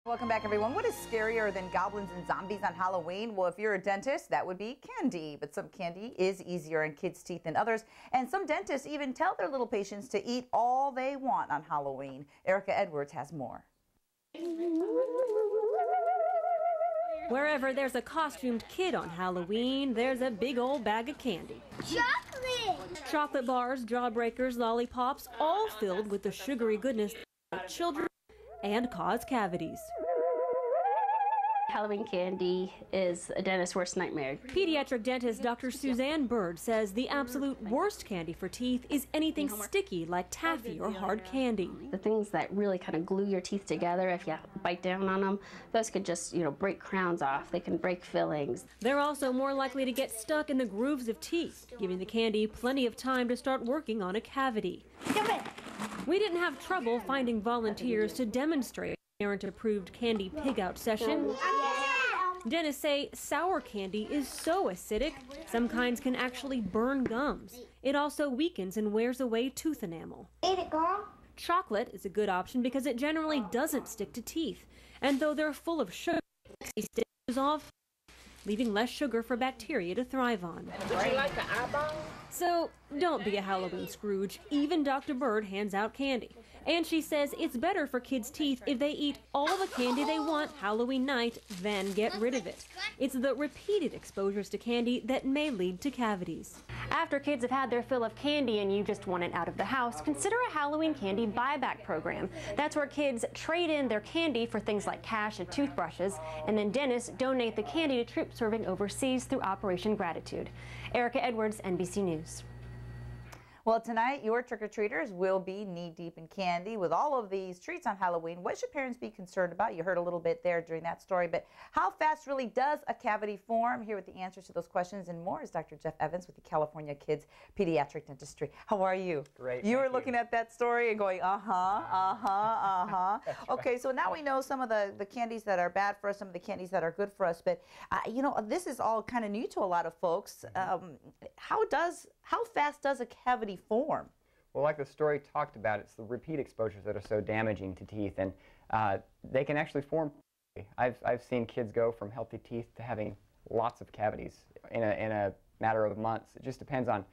Welcome back, everyone. What is scarier than goblins and zombies on Halloween? Well, if you're a dentist, that would be candy. But some candy is easier on kids' teeth than others. And some dentists even tell their little patients to eat all they want on Halloween. Erica Edwards has more. Wherever there's a costumed kid on Halloween, there's a big old bag of candy. Chocolate! Chocolate bars, jawbreakers, lollipops, all filled with the sugary goodness that make children and cause cavities. Halloween candy is a dentist's worst nightmare. Pediatric dentist Dr. Suzanne Bird says the absolute worst candy for teeth is anything sticky like taffy or hard candy. The things that really kind of glue your teeth together, if you bite down on them, those could just, break crowns off. They can break fillings. They're also more likely to get stuck in the grooves of teeth, giving the candy plenty of time to start working on a cavity. We didn't have trouble finding volunteers to demonstrate parent-approved candy pig-out session. Dentists say sour candy is so acidic, some kinds can actually burn gums. It also weakens and wears away tooth enamel. Eat it, girl. Chocolate is a good option because it generally doesn't stick to teeth. And though they're full of sugar, they dissolve, leaving less sugar for bacteria to thrive on. Would you like an eyeball? So don't be a Halloween Scrooge. Even Dr. Bird hands out candy. And she says it's better for kids' teeth if they eat all the candy they want Halloween night, then get rid of it. It's the repeated exposures to candy that may lead to cavities. After kids have had their fill of candy and you just want it out of the house, consider a Halloween candy buyback program. That's where kids trade in their candy for things like cash and toothbrushes, and then dentists donate the candy to troops serving overseas through Operation Gratitude. Erica Edwards, NBC News. Well, tonight, your trick-or-treaters will be knee-deep in candy. With all of these treats on Halloween, what should parents be concerned about? You heard a little bit there during that story, but how fast really does a cavity form? Here with the answers to those questions and more is Dr. Jeff Evans with the California Kids Pediatric Dentistry. How are you? Great. You were looking at that story and going, Okay, so now we know some of the candies that are bad for us, some of the candies that are good for us, but, this is all kind of new to a lot of folks. How fast does a cavity form? Well, like the story talked about, it's the repeat exposures that are so damaging to teeth, and they can actually form. I've seen kids go from healthy teeth to having lots of cavities in a matter of months. It just depends on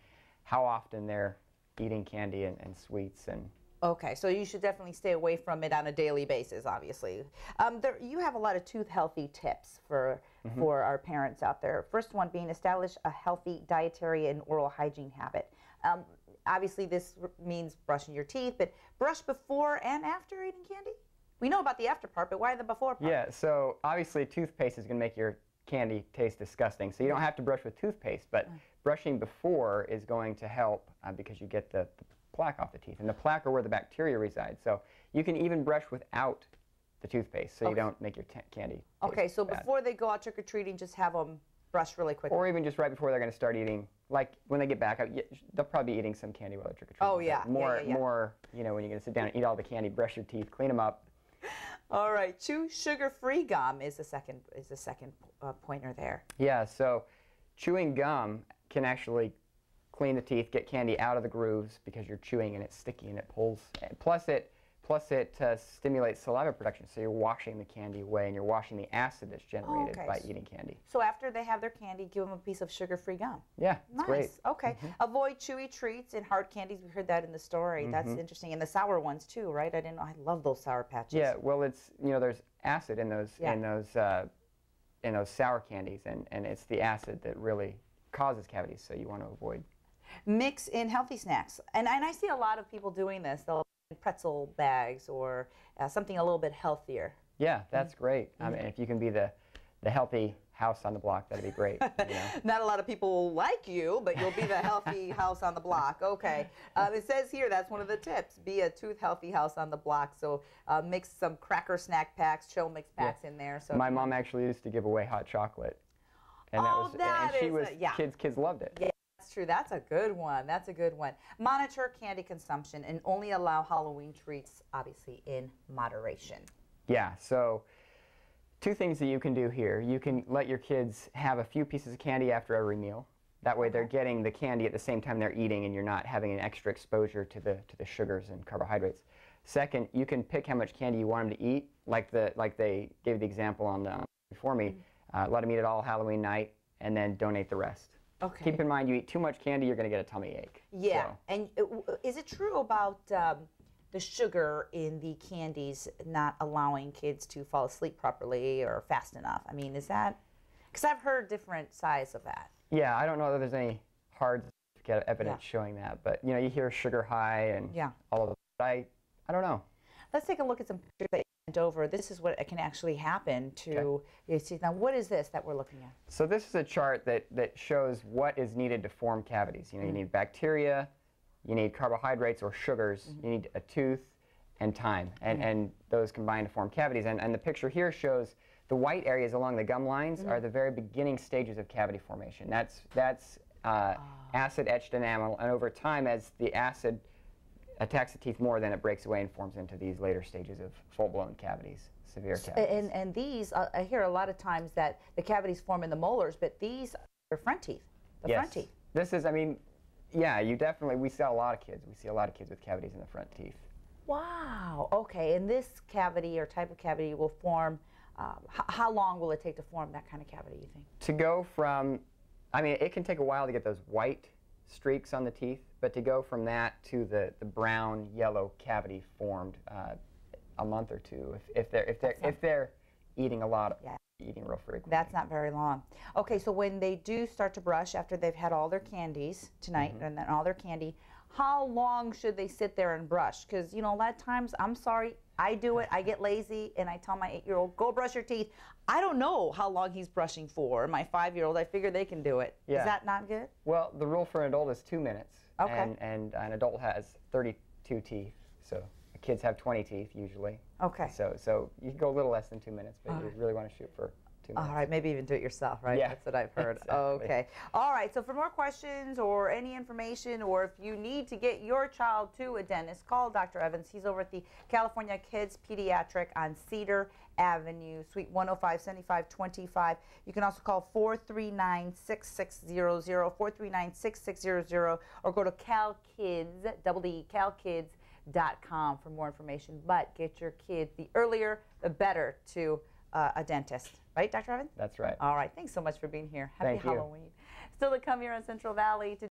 how often they're eating candy and sweets. Okay, so you should definitely stay away from it on a daily basis, obviously. You have a lot of tooth healthy tips for our parents out there. First one being establish a healthy dietary and oral hygiene habit. Obviously, this means brushing your teeth, but brush before and after eating candy? We know about the after part, but why the before part? Yeah, so obviously toothpaste is going to make your candy taste disgusting, so you don't have to brush with toothpaste, but brushing before is going to help because you get the plaque off the teeth, and the plaque are where the bacteria reside. So you can even brush without the toothpaste, so you don't make your candy taste Okay, so bad. before they go out trick-or-treating, just have them brush really quickly. Or even just right before they're going to start eating, like when they get back, they'll probably be eating some candy while they're trick-or-treating. Oh, yeah. More, when you're going to sit down and eat all the candy, brush your teeth, clean them up. All right, chew sugar-free gum is the second pointer there. Yeah, so chewing gum can actually clean the teeth, get candy out of the grooves because you're chewing and it's sticky and it pulls. Plus it stimulates saliva production, so you're washing the candy away and you're washing the acid that's generated by eating candy. So after they have their candy, give them a piece of sugar-free gum. Yeah, it's great. Okay. Avoid chewy treats and hard candies. We heard that in the story. That's interesting. And the sour ones too, right? I didn't know. I love those Sour Patches. Yeah. Well, it's there's acid in those sour candies, and it's the acid that really causes cavities. So you want to avoid. Mix in healthy snacks, and I see a lot of people doing this. They'll pretzel bags or something a little bit healthier. Yeah, that's great. I mean, if you can be the healthy house on the block, that'd be great. Not a lot of people like you, but you'll be the healthy house on the block. Okay. It says here that's one of the tips. Be a tooth healthy house on the block. So mix some cracker snack packs, trail mix packs in there. So my mom actually used to give away hot chocolate, and kids loved it. Yeah. That's true. That's a good one. That's a good one. Monitor candy consumption and only allow Halloween treats, obviously, in moderation. Yeah, so two things that you can do here. You can let your kids have a few pieces of candy after every meal. That way they're getting the candy at the same time they're eating and you're not having an extra exposure to the sugars and carbohydrates. Second, you can pick how much candy you want them to eat like they gave the example on the before me, let them eat it all Halloween night and then donate the rest. Okay. Keep in mind, you eat too much candy, you're going to get a tummy ache. Yeah, So. and is it true about the sugar in the candies not allowing kids to fall asleep properly or fast enough? I mean, is that, because I've heard different sides of that. Yeah, I don't know that there's any hard evidence showing that, but you know, you hear sugar high and all of that. I don't know. Let's take a look at some pictures that you sent over. This is what can actually happen to your teeth. Now, what is this that we're looking at? So this is a chart that shows what is needed to form cavities. You know, you need bacteria, you need carbohydrates or sugars, you need a tooth, and time, and those combine to form cavities. And the picture here shows the white areas along the gum lines are the very beginning stages of cavity formation. That's acid-etched enamel, and over time, as the acid attacks the teeth more, then it breaks away and forms into these later stages of full-blown cavities, severe cavities. And these, I hear a lot of times that the cavities form in the molars, but these are front teeth, front teeth. This is, I mean, yeah, we see a lot of kids. We see a lot of kids with cavities in the front teeth. Wow, okay, and this cavity or type of cavity will form, how long will it take to form that kind of cavity, you think? To go from, I mean, it can take a while to get those white streaks on the teeth, but to go from that to the brown yellow cavity formed a month or two if they're eating a lot of eating real frequently. That's not very long. Okay, so when they do start to brush after they've had all their candies tonight and then all their candy, how long should they sit there and brush? Because, you know, a lot of times, I'm sorry, I do it, I get lazy, and I tell my 8-year-old, go brush your teeth. I don't know how long he's brushing for. My 5-year-old, I figure they can do it. Yeah. Is that not good? Well, the rule for an adult is 2 minutes. Okay. And an adult has 32 teeth, so kids have 20 teeth usually. Okay. So you can go a little less than 2 minutes, but you really want to shoot for 2 minutes. All right, maybe even do it yourself, right? Yeah. That's what I've heard. Exactly. Okay. All right, so for more questions or any information, or if you need to get your child to a dentist, call Dr. Evans. He's over at the California Kids Pediatric on Cedar Avenue, Suite 105, 7525. You can also call 439-6600, 439-6600, or go to CalKids, calkids.com for more information. But get your kid, the earlier, the better, to a dentist. Right, Dr. Evans? That's right. All right. Thanks so much for being here. Happy Thank you. Halloween. Still to come here on Central Valley.